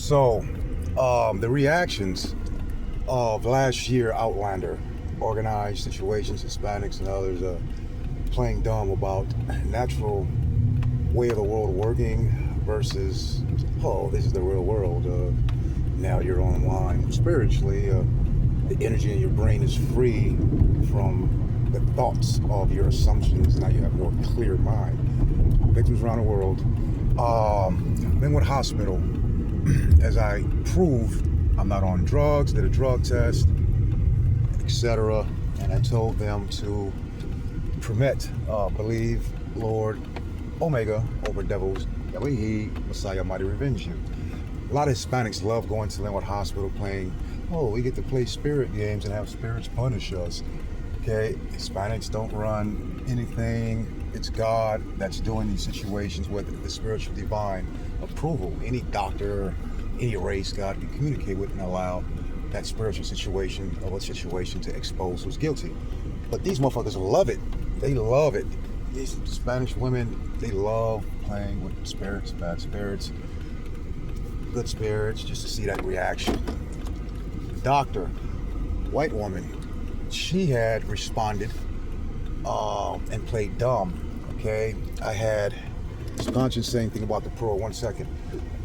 So, the reactions of last year Outlander, organized situations, Hispanics and others playing dumb about natural way of the world working versus, oh, this is the real world. Now you're online. Spiritually, the energy in your brain is free from the thoughts of your assumptions. Now you have a more clear mind. Victims around the world. Linwood Hospital, as I proved I'm not on drugs, did a drug test, etc. And I told them to permit, believe, Lord, Omega, over devils, Elohi, Messiah, mighty revenge you. A lot of Hispanics love going to Linwood Hospital playing, oh, we get to play spirit games and have spirits punish us. Okay, Hispanics don't run anything. It's God that's doing these situations with the spiritual divine approval. Any doctor, any race, God can communicate with and allow that spiritual situation or situation to expose who's guilty. But these motherfuckers love it. They love it. These Spanish women, they love playing with spirits, bad spirits, good spirits, just to see that reaction. Doctor, white woman, she had responded and played dumb. Okay, I had conscious saying thing about the parole. 1 second.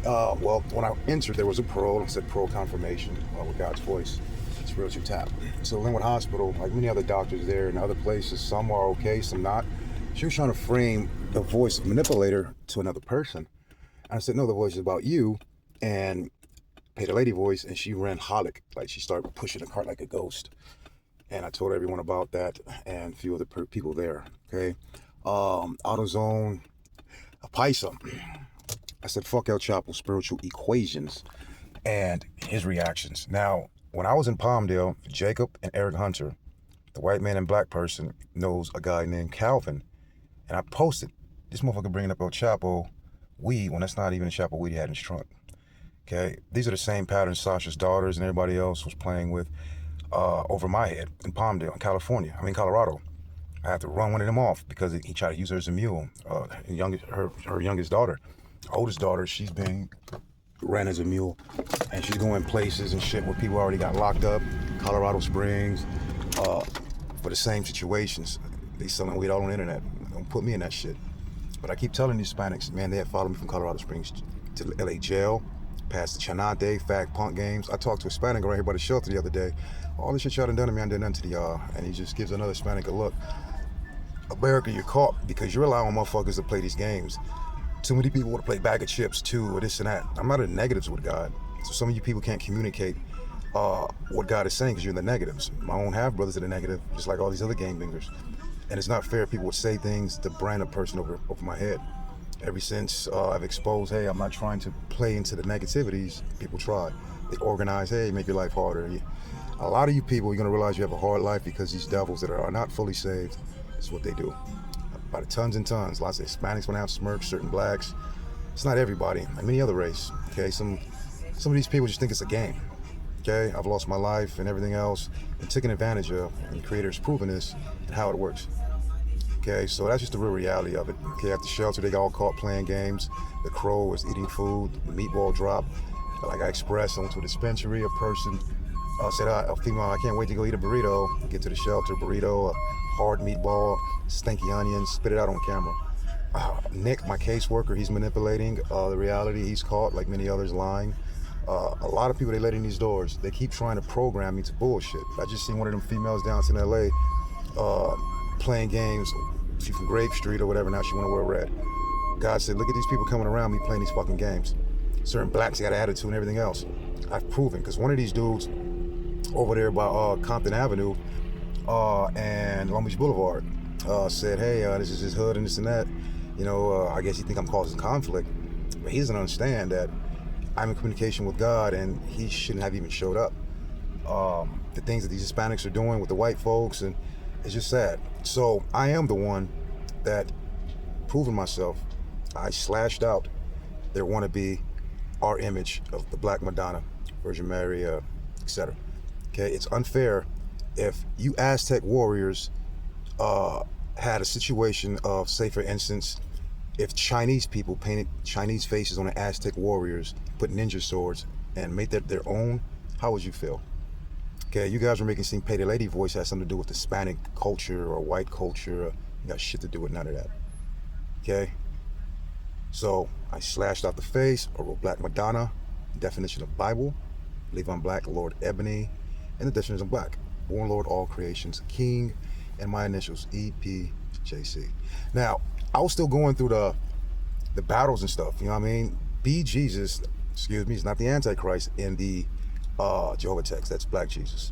Well, when I entered, there was a parole. It said parole confirmation with God's voice. Spiritual tap. So Linwood Hospital, like many other doctors there and other places, some are okay, some not. She was trying to frame the voice of manipulator to another person. And I said, no, the voice is about you. And paid a lady voice, and she ran holic. Like she started pushing the cart like a ghost. And I told everyone about that and a few other people there. Okay. AutoZone, a Paisa. I said, fuck El Chapo, spiritual equations, and his reactions. Now, when I was in Palmdale, Jacob and Eric Hunter, the white man and black person, knows a guy named Calvin. And I posted, this motherfucker bringing up El Chapo weed when that's not even a Chapo weed he had in his trunk. Okay, these are the same patterns Sasha's daughters and everybody else was playing with over my head in Palmdale, in Colorado. I had to run one of them off because he tried to use her as a mule. Her youngest daughter, oldest daughter, she's being ran as a mule, and she's going places and shit where people already got locked up, Colorado Springs, for the same situations. They selling weed all on the internet. Don't put me in that shit. But I keep telling these Hispanics, man, they had followed me from Colorado Springs to LA jail, past the Chanate, Fag Punk games. I talked to a Hispanic right here by the shelter the other day. All this shit y'all done to me, I done nothing to y'all. And he just gives another Hispanic a look. America, you're caught because you're allowing motherfuckers to play these games. Too many people want to play bag of chips too, or this and that. I'm not in the negatives with God. So some of you people can't communicate what God is saying because you're in the negatives. My own half-brothers are the negative, just like all these other game bingers. And it's not fair people would say things to brand a person over my head. Ever since I've exposed, hey, I'm not trying to play into the negativities, people try. They organize, hey, make your life harder. A lot of you people, you're going to realize you have a hard life because these devils that are not fully saved, that's what they do. By the tons and tons. Lots of Hispanics want to have smirks, certain blacks. It's not everybody, like many other race. Okay, some of these people just think it's a game. Okay, I've lost my life and everything else and taken advantage of, and the creator's proven this and how it works. Okay, so that's just the real reality of it. Okay, at the shelter, they got all caught playing games. The crow was eating food, the meatball dropped. Like I expressed, I went to a dispensary, a person said, a female, I can't wait to go eat a burrito. Get to the shelter, burrito, a hard meatball, stinky onions, spit it out on camera. Nick, my caseworker, he's manipulating the reality. He's caught, like many others, lying. A lot of people, they let in these doors. They keep trying to program me to bullshit. I just seen one of them females downtown in LA playing games. She from Grave Street or whatever, now she wanna wear red. God said, look at these people coming around me playing these fucking games. Certain blacks got attitude and everything else. I've proven, because one of these dudes over there by Compton Avenue and Long Beach Boulevard said, hey, this is his hood and this and that. You know, I guess he think I'm causing conflict. But he doesn't understand that I'm in communication with God and he shouldn't have even showed up. The things that these Hispanics are doing with the white folks, and it's just sad. So I am the one that proven myself. I slashed out their wannabe, our image of the Black Madonna, Virgin Mary, etc. Okay, it's unfair if you Aztec warriors had a situation of, say for instance, if Chinese people painted Chinese faces on the Aztec warriors, put ninja swords, and made that their own, how would you feel? Okay, you guys are making it seem Pay the Lady voice has something to do with Hispanic culture or white culture. You got shit to do with none of that. Okay? So I slashed out the face, I wrote Black Madonna, definition of Bible, Levon Black, Lord Ebony, and the definition of black. Born Lord, all creations, King, and my initials, EPJC. Now, I was still going through the battles and stuff, you know what I mean? Be Jesus, excuse me, is not the Antichrist in the Jehovah text, that's Black Jesus.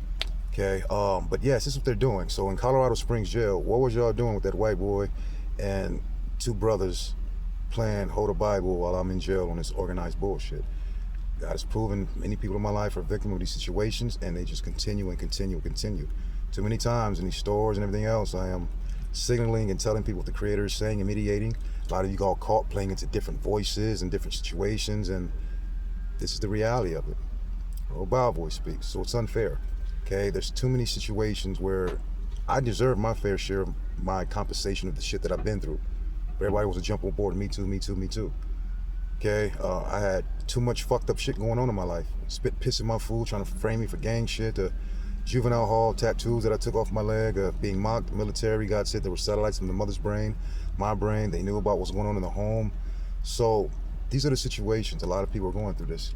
Okay, but yes, this is what they're doing. So in Colorado Springs jail, what was y'all doing with that white boy and two brothers playing Hold a Bible while I'm in jail on this organized bullshit? God has proven many people in my life are victim of these situations, and they just continue and continue and continue. Too many times in these stores and everything else, I am signaling and telling people what the Creator is saying and mediating. A lot of you got caught playing into different voices and different situations, and this is the reality of it. Well, Bob voice speaks, so it's unfair. Okay, there's too many situations where I deserve my fair share of my compensation of the shit that I've been through. Everybody wants to jump on board, me too, me too, me too. Okay, I had too much fucked up shit going on in my life. Spit piss in my food, trying to frame me for gang shit. Juvenile hall tattoos that I took off my leg, being mocked, military. God said there were satellites from the mother's brain, my brain. They knew about what's going on in the home. So these are the situations. A lot of people are going through this.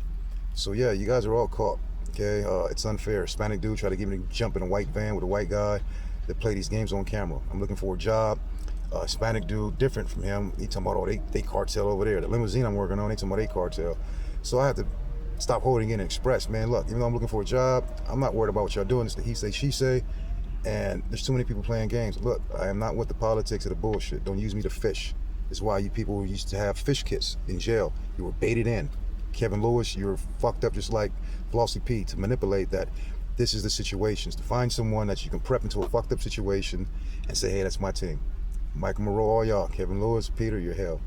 So yeah, you guys are all caught. Okay, it's unfair. Hispanic dude tried to get me to jump in a white van with a white guy that play these games on camera. I'm looking for a job. Hispanic dude, different from him. He talking about, oh, they cartel over there. The limousine I'm working on, they talking about they cartel. So I have to stop holding in and express, man, look, even though I'm looking for a job, I'm not worried about what y'all doing. It's the he say, she say, and there's too many people playing games. Look, I am not with the politics of the bullshit. Don't use me to fish. It's why you people used to have fish kits in jail. You were baited in. Kevin Lewis, you were fucked up just like Flossie P to manipulate that. This is the situations. To find someone that you can prep into a fucked up situation and say, hey, that's my team. Michael Moreau, all y'all, Kevin Lewis, Peter, you're hell.